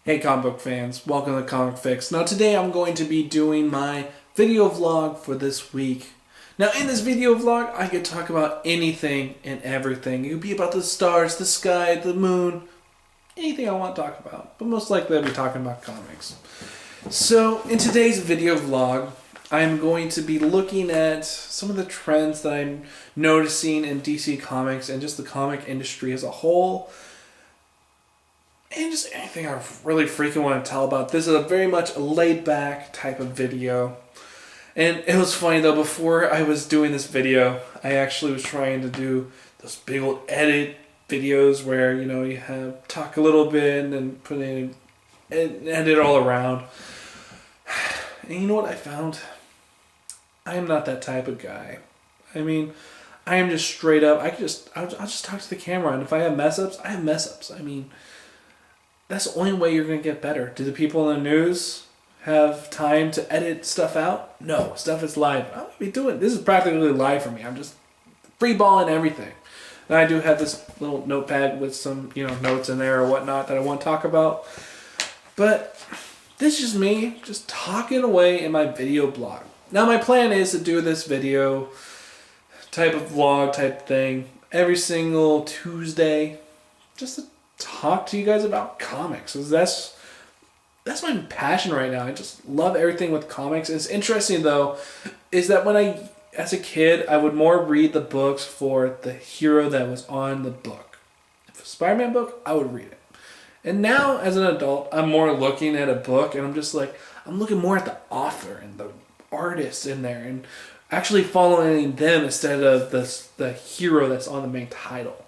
Hey comic book fans, welcome to Comic Fix. Now today I'm going to be doing my video vlog for this week. Now in this video vlog I could talk about anything and everything. It could be about the stars, the sky, the moon, anything I want to talk about. But most likely I'll be talking about comics. So in today's video vlog I'm going to be looking at some of the trends that I'm noticing in DC Comics and just the comic industry as a whole. And just anything I really freaking want to tell about. This is a very much a laid-back type of video. And it was funny though, before I was doing this video, I actually was trying to do those big old edit videos where, you have talk a little bit and then put in and edit all around. And you know what I found? I am not that type of guy. I mean, I am just straight up, I'll just talk to the camera, and if I have mess-ups, I have mess-ups. I mean, that's the only way you're going to get better. Do the people in the news have time to edit stuff out? No, stuff is live. I'm going to be doing, this is practically live for me. I'm just freeballing everything. And I do have this little notepad with some, notes in there or whatnot that I want to talk about. But this is me just talking away in my video blog. Now my plan is to do this video type of vlog type thing every single Tuesday. Just to talk to you guys about comics. That's my passion right now. I just love everything with comics. And it's interesting though, is that when as a kid, I would more read the books for the hero that was on the book. If a Spider-Man book, I would read it. And now as an adult, I'm more looking at a book and I'm just like, I'm looking more at the author and the artist in there and actually following them instead of the hero that's on the main title.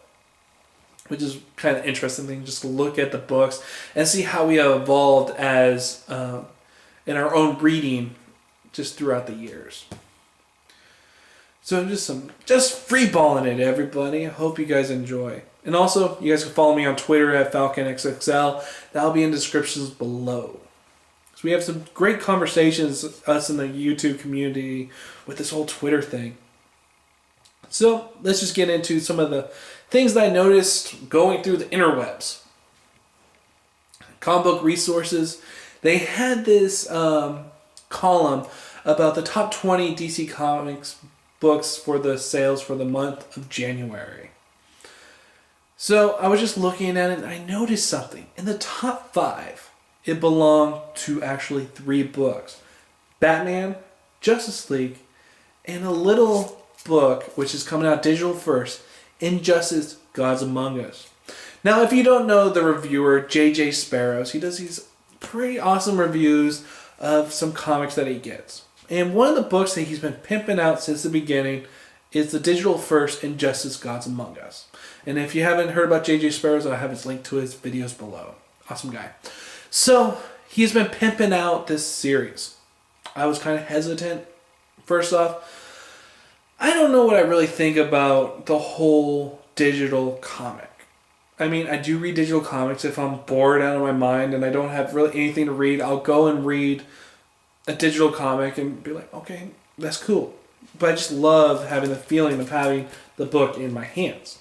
Which is kind of interesting thing, just to look at the books and see how we have evolved as in our own reading just throughout the years. So just freeballing it, everybody. I hope you guys enjoy. And also, you guys can follow me on Twitter at FalconXXL. That'll be in descriptions below. So we have some great conversations, us in the YouTube community, with this whole Twitter thing. So let's just get into some of the things that I noticed going through the interwebs. Comic Book Resources, they had this column about the top 20 DC Comics books for the sales for the month of January. So I was just looking at it and I noticed something. In the top 5, it belonged to actually 3 books. Batman, Justice League, and a little book which is coming out digital first, Injustice Gods Among Us. Now if you don't know the reviewer J.J. Sparrows, he does these pretty awesome reviews of some comics that he gets. And one of the books that he's been pimping out since the beginning is the digital first Injustice Gods Among Us. And if you haven't heard about J.J. Sparrows, I'll have his link to his videos below. Awesome guy. So he's been pimping out this series. I was kind of hesitant. First off, I don't know what I really think about the whole digital comic. I mean, I do read digital comics if I'm bored out of my mind and I don't have really anything to read. I'll go and read a digital comic and be like, okay, that's cool. But I just love having the feeling of having the book in my hands.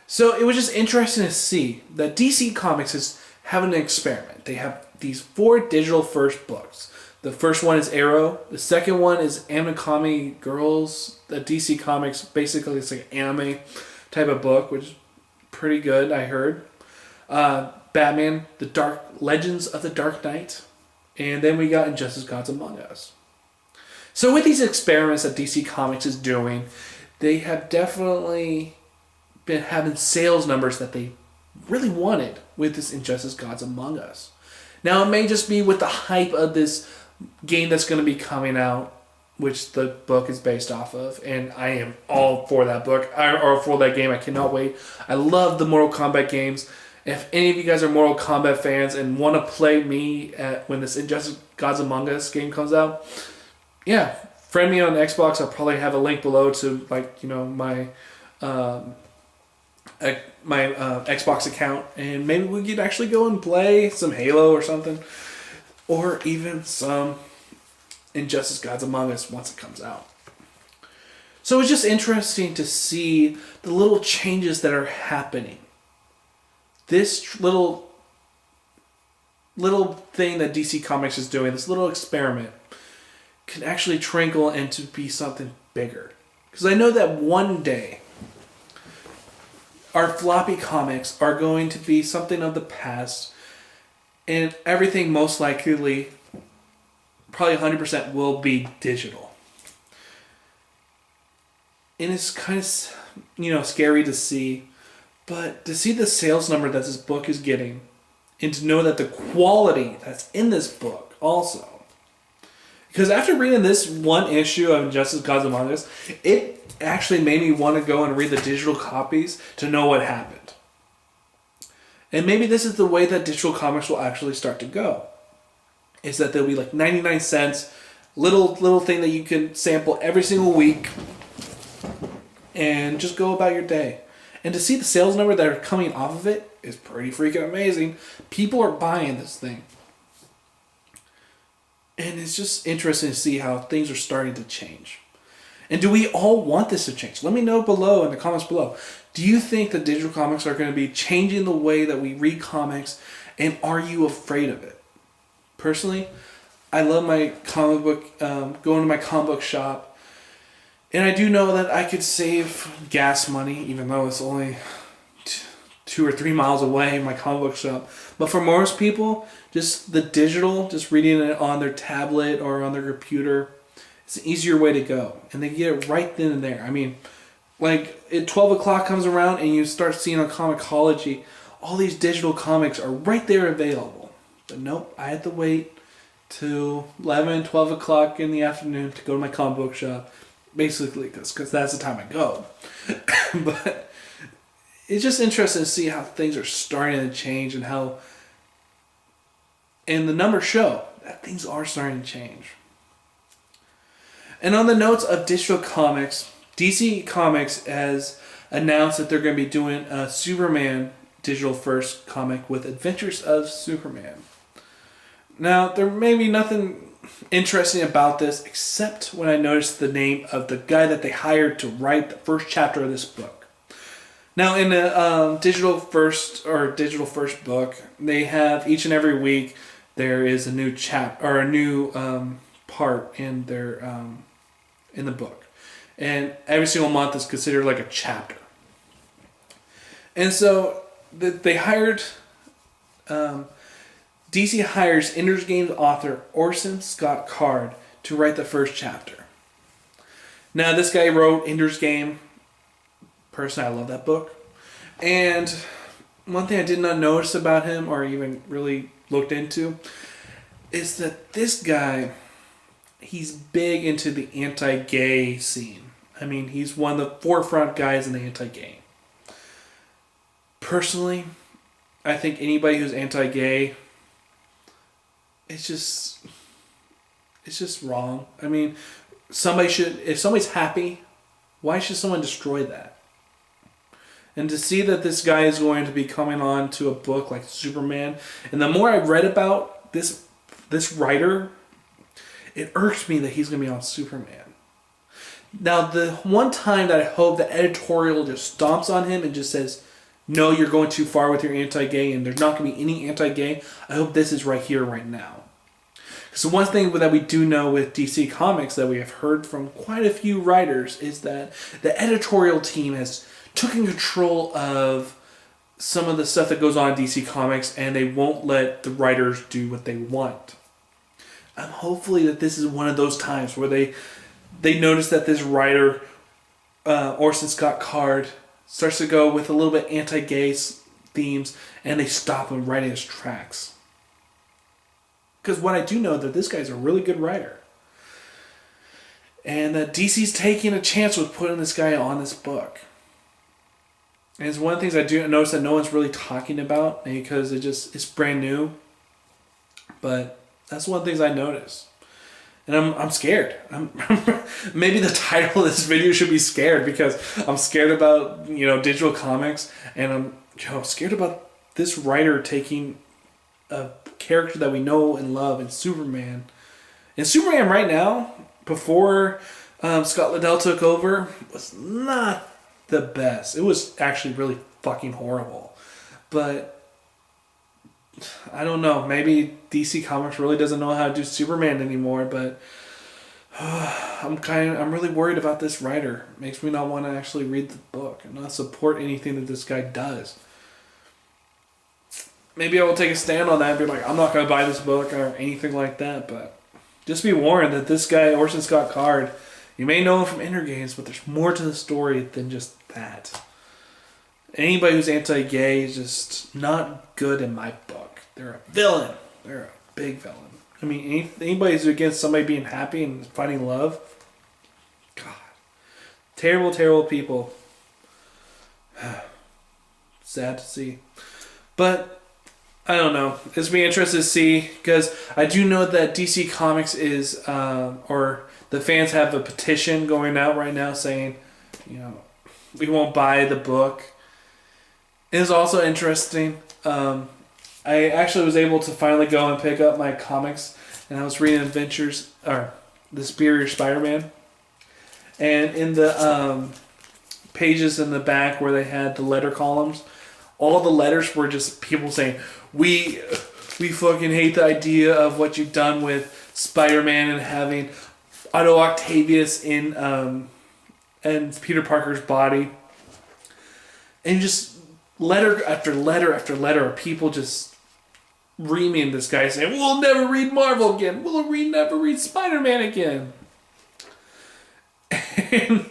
So it was just interesting to see that DC Comics is having an experiment. They have these 4 digital first books. The first one is Arrow. The second one is Anime Girls. The DC Comics, basically it's like an anime type of book, which is pretty good, I heard. Batman, The Legends of the Dark Knight. And then we got Injustice Gods Among Us. So with these experiments that DC Comics is doing, they have definitely been having sales numbers that they really wanted with this Injustice Gods Among Us. Now it may just be with the hype of this game that's going to be coming out, which the book is based off of, and I am all for that book, or for that game. I cannot wait. I love the Mortal Kombat games. If any of you guys are Mortal Kombat fans and want to play me when this Injustice Gods Among Us game comes out, yeah, friend me on Xbox. I'll probably have a link below to my Xbox account, and maybe we could actually go and play some Halo or something. Or even some Injustice Gods Among Us once it comes out. So it's just interesting to see the little changes that are happening. This little little thing that DC Comics is doing, this little experiment, can actually trickle into be something bigger. Because I know that one day, our floppy comics are going to be something of the past, and everything most likely, probably 100%, will be digital. And it's kind of, scary to see, but to see the sales number that this book is getting, and to know that the quality that's in this book also. Because after reading this one issue of Injustice Gods Among Us, it actually made me want to go and read the digital copies to know what happened. And maybe this is the way that digital comics will actually start to go. Is that they'll be like 99 cents, little thing that you can sample every single week, and just go about your day. And to see the sales number that are coming off of it is pretty freaking amazing. People are buying this thing. And it's just interesting to see how things are starting to change. And do we all want this to change? Let me know below in the comments below. Do you think that digital comics are going to be changing the way that we read comics? And are you afraid of it? Personally, I love my comic book, going to my comic book shop. And I do know that I could save gas money, even though it's only 2 or 3 miles away, my comic book shop. But for most people, just the digital, just reading it on their tablet or on their computer, it's an easier way to go. And they get it right then and there. I mean, like, at 12 o'clock comes around and you start seeing on Comixology, all these digital comics are right there available. But nope, I had to wait till 11, 12 o'clock in the afternoon to go to my comic book shop. Basically, because that's the time I go. But it's just interesting to see how things are starting to change and how... And the numbers show that things are starting to change. And on the notes of digital comics, DC Comics has announced that they're going to be doing a Superman digital first comic with Adventures of Superman. Now, there may be nothing interesting about this except when I noticed the name of the guy that they hired to write the first chapter of this book. Now, in the digital first book, they have each and every week there is a new a new part in their in the book, and every single month is considered like a chapter. And so they hired. DC hires Ender's Game author Orson Scott Card to write the first chapter. Now, this guy wrote Ender's Game. Personally, I love that book. And one thing I did not notice about him or even really looked into is that this guy, he's big into the anti-gay scene. I mean, he's one of the forefront guys in the anti-gay. Personally, I think anybody who's anti-gay, it's just wrong. I mean, if somebody's happy, why should someone destroy that? And to see that this guy is going to be coming on to a book like Superman, and the more I read about this writer, it irks me that he's going to be on Superman. Now, the one time that I hope the editorial just stomps on him and just says, no, you're going too far with your anti-gay and there's not going to be any anti-gay, I hope this is right here, right now. So one thing that we do know with DC Comics that we have heard from quite a few writers is that the editorial team has taken control of some of the stuff that goes on in DC Comics, and they won't let the writers do what they want. Hopefully that this is one of those times where they notice that this writer, Orson Scott Card, starts to go with a little bit anti-gay themes, and they stop him writing his tracks. Because what I do know that this guy's a really good writer. And that DC's taking a chance with putting this guy on this book. And it's one of the things I do notice that no one's really talking about, because it's brand new. But that's one of the things I notice. And I'm scared. Maybe the title of this video should be scared, because I'm scared about digital comics, and I'm scared about this writer taking a character that we know and love in Superman. And Superman right now, before Scott Liddell took over, was not the best. It was actually really fucking horrible. But I don't know. Maybe DC Comics really doesn't know how to do Superman anymore, but I'm really worried about this writer. It makes me not want to actually read the book and not support anything that this guy does. Maybe I will take a stand on that and be like, I'm not going to buy this book or anything like that, but just be warned that this guy, Orson Scott Card, you may know him from Ender Games, but there's more to the story than just that. Anybody who's anti-gay is just not good in my book. They're a villain. They're a big villain. I mean, anybody who's against somebody being happy and finding love, God. Terrible, terrible people. Sad to see. But, I don't know. It's be interesting to see, because I do know that DC Comics is, or the fans have a petition going out right now saying, we won't buy the book. It is also interesting. I actually was able to finally go and pick up my comics, and I was reading The Superior Spider-Man. And in the pages in the back where they had the letter columns, all the letters were just people saying, we fucking hate the idea of what you've done with Spider-Man and having Otto Octavius in and Peter Parker's body. And just letter after letter after letter of people just reaming this guy saying, we'll never read Marvel again. We'll never read Spider-Man again. And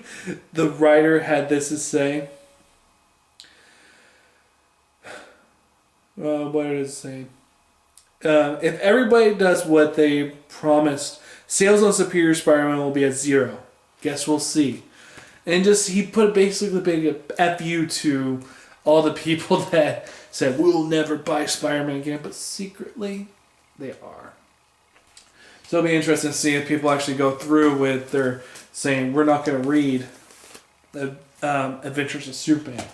the writer had this to say. What did it say? If everybody does what they promised, sales on Superior Spider-Man will be at 0. Guess we'll see. And he put basically a big FU to all the people that said, we'll never buy Spider-Man again, but secretly, they are. So it'll be interesting to see if people actually go through with their saying, we're not going to read the Adventures of Superman.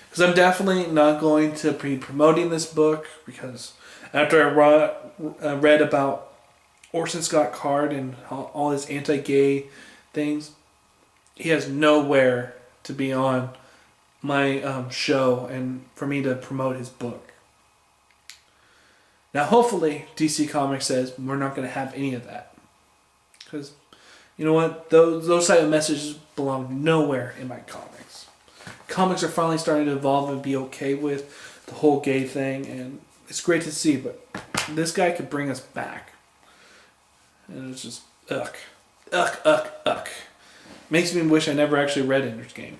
Because I'm definitely not going to be promoting this book, because after I read about Orson Scott Card and all his anti-gay things, he has nowhere to be on my show and for me to promote his book. Now hopefully DC Comics says we're not going to have any of that, because you know what, those type of messages belong nowhere in my comics. Comics are finally starting to evolve and be okay with the whole gay thing, and it's great to see, but this guy could bring us back. And it's just makes me wish I never actually read Ender's Game.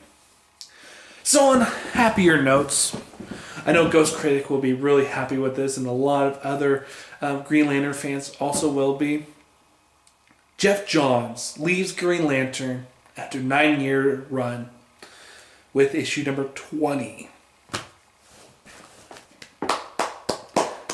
So on happier notes, I know Ghost Critic will be really happy with this, and a lot of other Green Lantern fans also will be. Jeff Johns leaves Green Lantern after a 9-year run with issue number 20.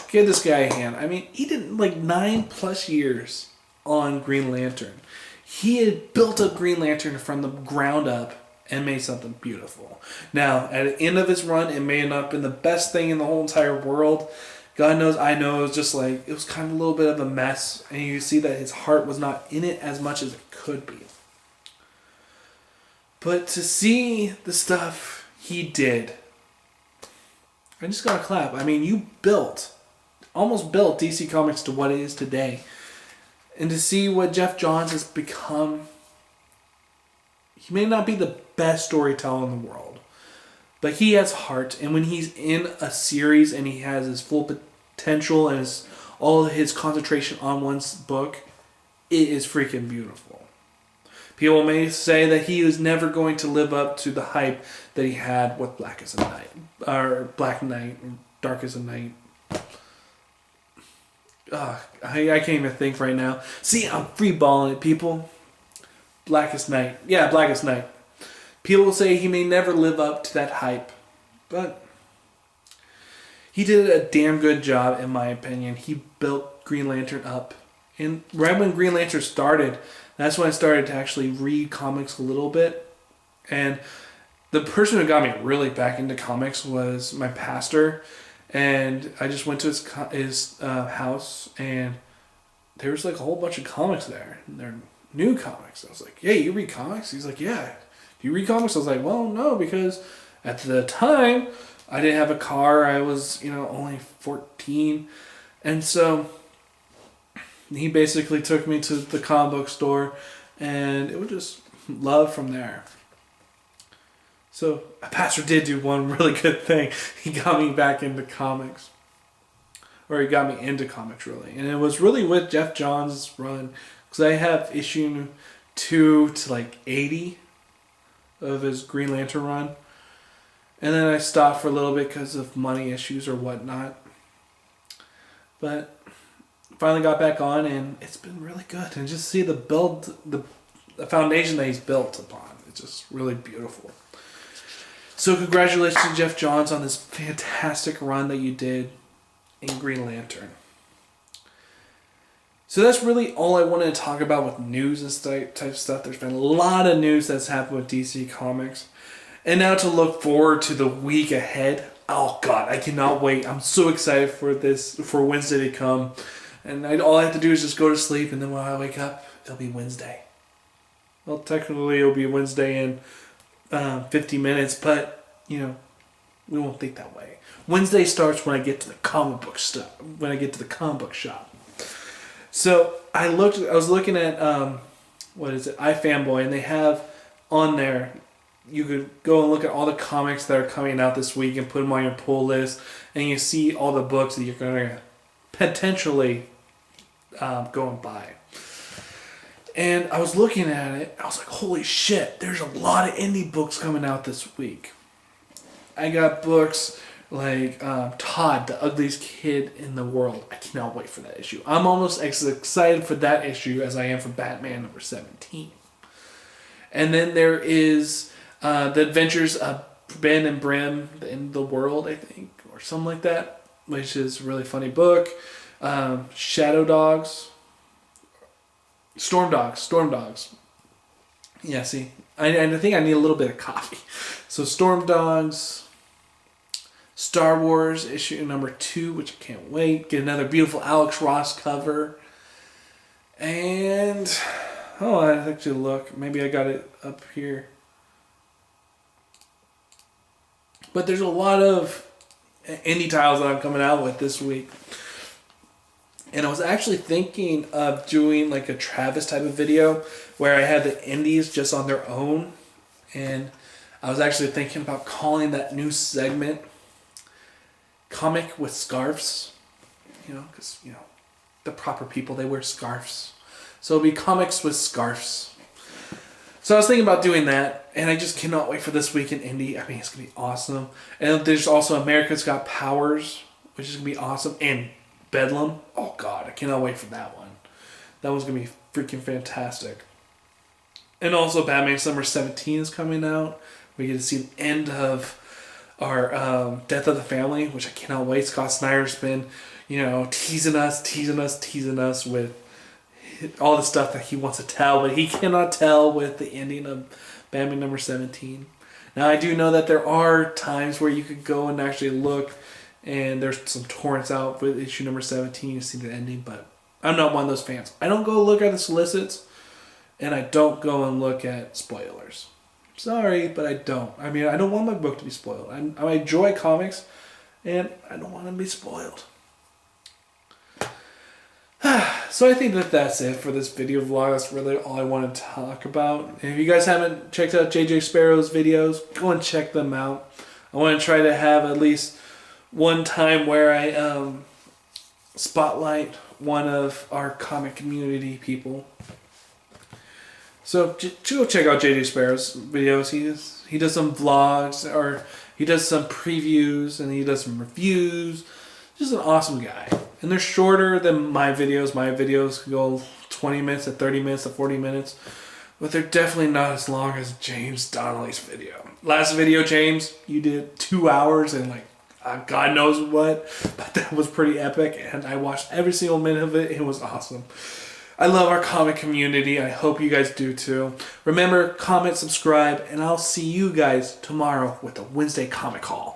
Give this guy a hand. I mean, he did 9+ years on Green Lantern. He had built up Green Lantern from the ground up and made something beautiful. Now, at the end of his run, it may have not been the best thing in the whole entire world. God knows, I know, it was just it was kind of a little bit of a mess. And you see that his heart was not in it as much as it could be. But to see the stuff he did, I just gotta clap. I mean, you almost built DC Comics to what it is today. And to see what Jeff Johns has become, he may not be the best storyteller in the world, but he has heart. And when he's in a series and he has his full potential and all his concentration on one book, it is freaking beautiful. People may say that he is never going to live up to the hype that he had with Black Knight, or Dark as a Night. I can't even think right now. See, I'm freeballing it, people. Blackest Night. Yeah, Blackest Night. People will say he may never live up to that hype, but he did a damn good job, in my opinion. He built Green Lantern up. And right when Green Lantern started, that's when I started to actually read comics a little bit. And the person who got me really back into comics was my pastor. And I just went to his house, and there was a whole bunch of comics there. And they're new comics. I was like, "Hey, you read comics?" He's like, "Yeah." "Do you read comics?" I was like, "Well, no, because at the time I didn't have a car. I was, only 14. And so he basically took me to the comic book store, and it was just love from there. So a pastor did do one really good thing. He got me back into comics. Or he got me into comics, really. And it was really with Jeff Johns' run. Because I have issue 2 to like 80 of his Green Lantern run. And then I stopped for a little bit because of money issues or whatnot. But finally got back on, and it's been really good. And just see the foundation that he's built upon. It's just really beautiful. So congratulations to Jeff Johns on this fantastic run that you did in Green Lantern. So that's really all I wanted to talk about with news and type stuff. There's been a lot of news that's happened with DC Comics. And now to look forward to the week ahead. Oh God, I cannot wait. I'm so excited for Wednesday to come. And all I have to do is just go to sleep, and then when I wake up, it'll be Wednesday. Well, technically it'll be Wednesday in 50 minutes, but we won't think that way. Wednesday starts when I get to the comic book stuff. When I get to the comic book shop. So I was looking at iFanboy, and they have on there. You could go and look at all the comics that are coming out this week and put them on your pull list, and you see all the books that you're going to potentially go and buy. And I was looking at it. I was like, holy shit! There's a lot of indie books coming out this week. I got books like Todd, the ugliest kid in the world. I cannot wait for that issue. I'm almost as excited for that issue as I am for Batman number 17. And then there is The Adventures of Ben and Brim in the World, I think, or something like that, which is a really funny book. Shadow Dogs. Storm Dogs. Yeah, see, I think I need a little bit of coffee. So Storm Dogs, Star Wars issue number 2, which I can't wait. Get another beautiful Alex Ross cover. And I actually look. Maybe I got it up here. But there's a lot of indie titles that I'm coming out with this week. And I was actually thinking of doing like a Travis type of video where I had the indies just on their own. And I was actually thinking about calling that new segment Comic with Scarves. Because, the proper people, they wear scarves. So it'll be Comics with Scarves. So I was thinking about doing that, and I just cannot wait for this week in indie. I mean, it's going to be awesome. And there's also America's Got Powers, which is going to be awesome. And Bedlam. Oh, God, I cannot wait for that one. That one's going to be freaking fantastic. And also Batman Summer 17 is coming out. We get to see the end of our Death of the Family, which I cannot wait. Scott Snyder's been, teasing us with all the stuff that he wants to tell, but he cannot tell with the ending of Batman number 17. Now, I do know that there are times where you could go and actually look, and there's some torrents out with issue number 17 to see the ending, but I'm not one of those fans. I don't go look at the solicits, and I don't go and look at spoilers. Sorry, but I don't. I mean, I don't want my book to be spoiled. I enjoy comics, and I don't want them to be spoiled. So I think that's it for this video vlog. That's really all I want to talk about. And if you guys haven't checked out JJ Sparrow's videos, go and check them out. I want to try to have at least one time where I spotlight one of our comic community people. So go check out JJ Sparrow's videos. He does some vlogs, or he does some previews, and he does some reviews. Just an awesome guy. And they're shorter than my videos. My videos can go 20 minutes to 30 minutes to 40 minutes. But they're definitely not as long as James Donnelly's video. Last video, James, you did 2 hours and God knows what. But that was pretty epic. And I watched every single minute of it. It was awesome. I love our comic community. I hope you guys do too. Remember, comment, subscribe, and I'll see you guys tomorrow with the Wednesday Comic Haul.